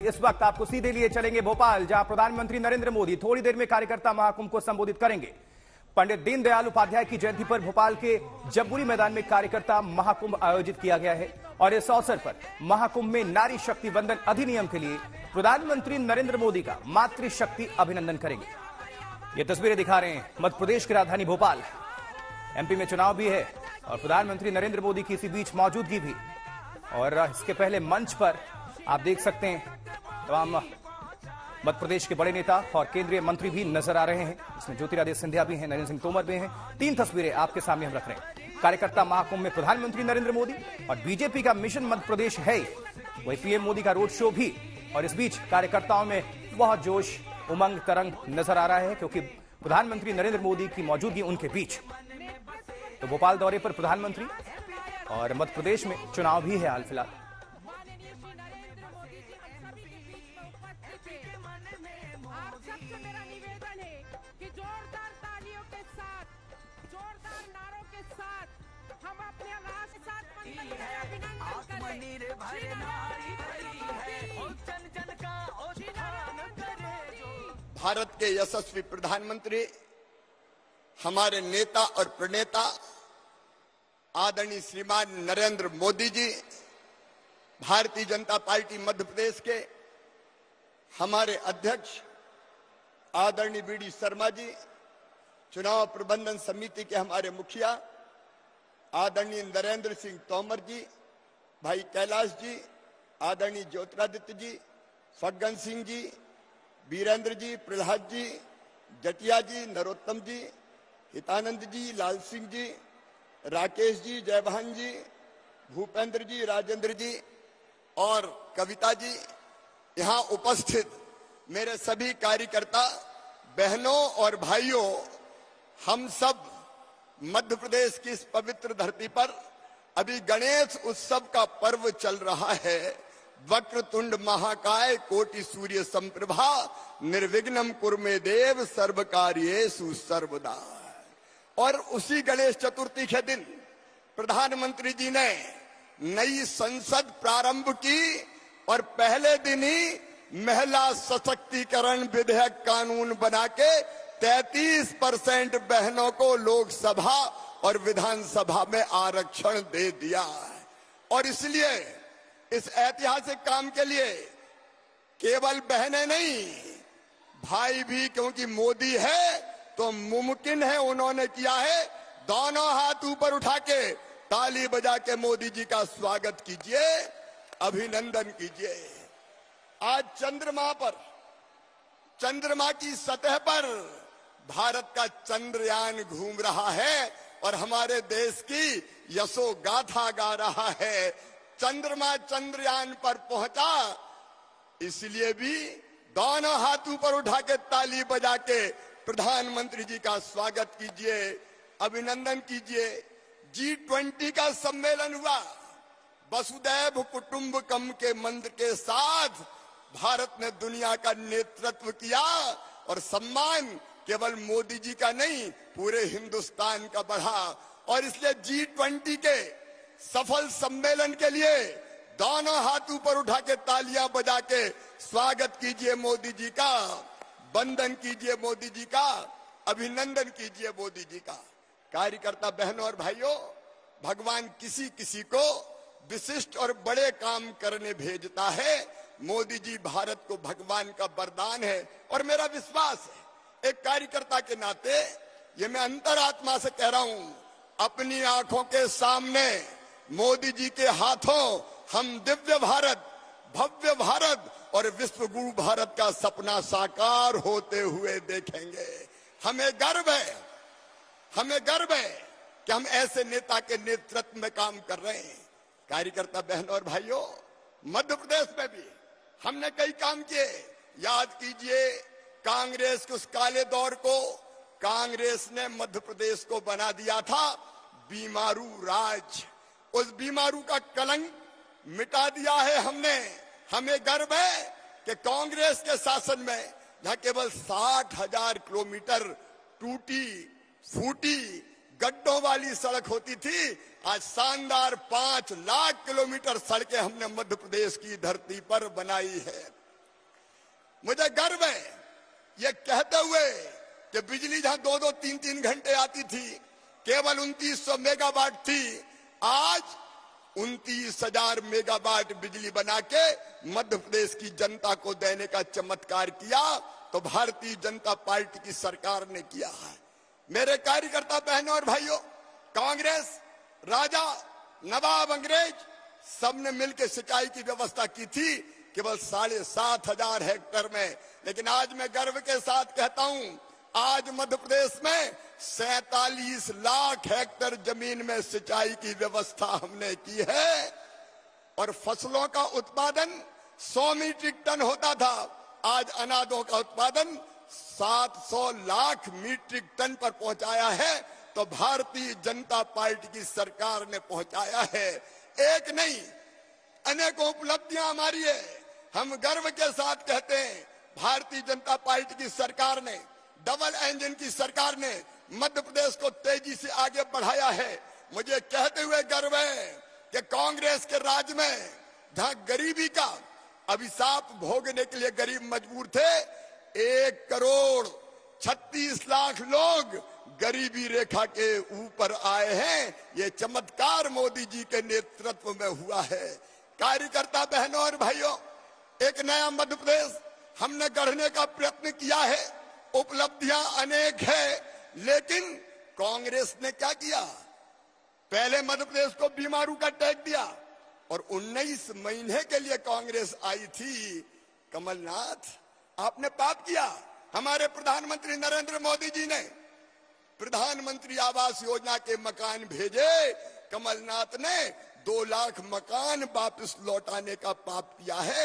इस वक्त आपको सीधे लिए चलेंगे भोपाल, जहां प्रधानमंत्री नरेंद्र मोदी थोड़ी देर में कार्यकर्ता महाकुंभ को संबोधित करेंगे। पंडित दीनदयाल उपाध्याय की जयंती पर भोपाल के जम्बूरी मैदान में कार्यकर्ता महाकुंभ आयोजित किया गया है और इस अवसर पर महाकुंभ में नारी शक्ति वंदन अधिनियम के लिए प्रधानमंत्री नरेंद्र मोदी का मातृशक्ति अभिनंदन करेंगे। ये तस्वीरें दिखा रहे हैं मध्य प्रदेश की राजधानी भोपाल। एमपी में चुनाव भी है और प्रधानमंत्री नरेंद्र मोदी की इसी बीच मौजूदगी भी। और इसके पहले मंच पर आप देख सकते हैं तमाम मध्य प्रदेश के बड़े नेता और केंद्रीय मंत्री भी नजर आ रहे हैं। इसमें ज्योतिरादित्य सिंधिया भी हैं, नरेंद्र सिंह तोमर भी हैं। 3 तस्वीरें आपके सामने हम रख रहे हैं। कार्यकर्ता महाकुंभ में प्रधानमंत्री नरेंद्र मोदी और बीजेपी का मिशन मध्य प्रदेश है, वही पीएम मोदी का रोड शो भी। और इस बीच कार्यकर्ताओं में बहुत जोश, उमंग, तरंग नजर आ रहा है क्योंकि प्रधानमंत्री नरेंद्र मोदी की मौजूदगी उनके बीच। तो भोपाल दौरे पर प्रधानमंत्री और मध्य प्रदेश में चुनाव भी है हाल फिलहाल। भारत के यशस्वी प्रधानमंत्री, हमारे नेता और प्रणेता आदरणीय श्रीमान नरेंद्र मोदी जी, भारतीय जनता पार्टी मध्य प्रदेश के हमारे अध्यक्ष आदरणीय बीडी शर्मा जी, चुनाव प्रबंधन समिति के हमारे मुखिया आदरणीय नरेंद्र सिंह तोमर जी, भाई कैलाश जी, आदरणीय ज्योतिरादित्य जी, फग्गन सिंह जी, वीरेंद्र जी, प्रहलाद जी, जटिया जी, नरोत्तम जी, हितानंद जी, लाल सिंह जी, राकेश जी, जयभान जी, भूपेंद्र जी, राजेंद्र जी और कविता जी, यहाँ उपस्थित मेरे सभी कार्यकर्ता बहनों और भाइयों, हम सब मध्य प्रदेश की इस पवित्र धरती पर अभी गणेश उत्सव का पर्व चल रहा है। वक्रतुंड महाकाय कोटि सूर्य संप्रभा निर्विघ्नम कुर्मे देव सर्व कार्येषु सर्वदा। और उसी गणेश चतुर्थी के दिन प्रधानमंत्री जी ने नई संसद प्रारंभ की और पहले दिन ही महिला सशक्तिकरण विधेयक कानून बना के 33% बहनों को लोकसभा और विधानसभा में आरक्षण दे दिया है। और इसलिए इस ऐतिहासिक काम के लिए केवल बहनें नहीं, भाई भी, क्योंकि मोदी है तो मुमकिन है, उन्होंने किया है। दोनों हाथ ऊपर उठा के ताली बजा के मोदी जी का स्वागत कीजिए, अभिनंदन कीजिए। आज चंद्रमा की सतह पर भारत का चंद्रयान घूम रहा है और हमारे देश की यशो गाथा गा रहा है। चंद्रमा चंद्रयान पर पहुंचा, इसलिए भी दोनों हाथ ऊपर उठा के ताली बजा के प्रधानमंत्री जी का स्वागत कीजिए, अभिनंदन कीजिए। G20 का सम्मेलन हुआ, वसुदैव कुटुंबकम के मंत्र के साथ भारत ने दुनिया का नेतृत्व किया और सम्मान केवल मोदी जी का नहीं, पूरे हिंदुस्तान का बढ़ा। और इसलिए G20 के सफल सम्मेलन के लिए दोनों हाथ ऊपर उठा के तालियां बजा के स्वागत कीजिए मोदी जी का, वंदन कीजिए मोदी जी का, अभिनंदन कीजिए मोदी जी का। कार्यकर्ता बहनों और भाइयों, भगवान किसी किसी को विशिष्ट और बड़े काम करने भेजता है। मोदी जी भारत को भगवान का वरदान है और मेरा विश्वास है, एक कार्यकर्ता के नाते ये मैं अंतरात्मा से कह रहा हूं, अपनी आंखों के सामने मोदी जी के हाथों हम दिव्य भारत, भव्य भारत और विश्व गुरु भारत का सपना साकार होते हुए देखेंगे। हमें गर्व है कि हम ऐसे नेता के नेतृत्व में काम कर रहे हैं। कार्यकर्ता बहनों और भाइयों, मध्य प्रदेश में भी हमने कई काम किए। याद कीजिए कांग्रेस के उस काले दौर को, कांग्रेस ने मध्य प्रदेश को बना दिया था बीमारू राज। उस बीमारू का कलंक मिटा दिया है हमने। हमें गर्व है कि कांग्रेस के शासन में जहां केवल 60,000 किलोमीटर टूटी फूटी गड्ढों वाली सड़क होती थी, आज शानदार 5 लाख किलोमीटर सड़कें हमने मध्य प्रदेश की धरती पर बनाई है। मुझे गर्व है ये कहते हुए कि बिजली जहां 2-2, 3-3 घंटे आती थी, केवल 2900 मेगावाट थी, आज 29,000 मेगावाट बिजली बना के मध्य प्रदेश की जनता को देने का चमत्कार किया तो भारतीय जनता पार्टी की सरकार ने किया है। मेरे कार्यकर्ता बहनों और भाइयों, कांग्रेस, राजा, नवाब, अंग्रेज सबने मिलकर सिंचाई की व्यवस्था की थी केवल 7,500 हेक्टेयर में, लेकिन आज मैं गर्व के साथ कहता हूं आज मध्य प्रदेश में 47 लाख हेक्टेयर जमीन में सिंचाई की व्यवस्था हमने की है और फसलों का उत्पादन 100 मीट्रिक टन होता था, आज अनाजों का उत्पादन 700 लाख मीट्रिक टन पर पहुंचाया है तो भारतीय जनता पार्टी की सरकार ने पहुंचाया है। एक नहीं, अनेकों उपलब्धियां हमारी है। हम गर्व के साथ कहते हैं भारतीय जनता पार्टी की सरकार ने, डबल इंजन की सरकार ने मध्य प्रदेश को तेजी से आगे बढ़ाया है। मुझे कहते हुए गर्व है कि कांग्रेस के राज में जहां गरीबी का अभिशाप भोगने के लिए गरीब मजबूर थे, 1,36,00,000 लोग गरीबी रेखा के ऊपर आए हैं। ये चमत्कार मोदी जी के नेतृत्व में हुआ है। कार्यकर्ता बहनों और भाइयों, एक नया मध्य प्रदेश हमने गढ़ने का प्रयत्न किया है। उपलब्धियां अनेक है, लेकिन कांग्रेस ने क्या किया? पहले मध्य प्रदेश को बीमारू का टैग दिया और 19 महीने के लिए कांग्रेस आई थी। कमलनाथ, आपने पाप किया। हमारे प्रधानमंत्री नरेंद्र मोदी जी ने प्रधानमंत्री आवास योजना के मकान भेजे, कमलनाथ ने 2 लाख मकान वापस लौटाने का पाप किया है।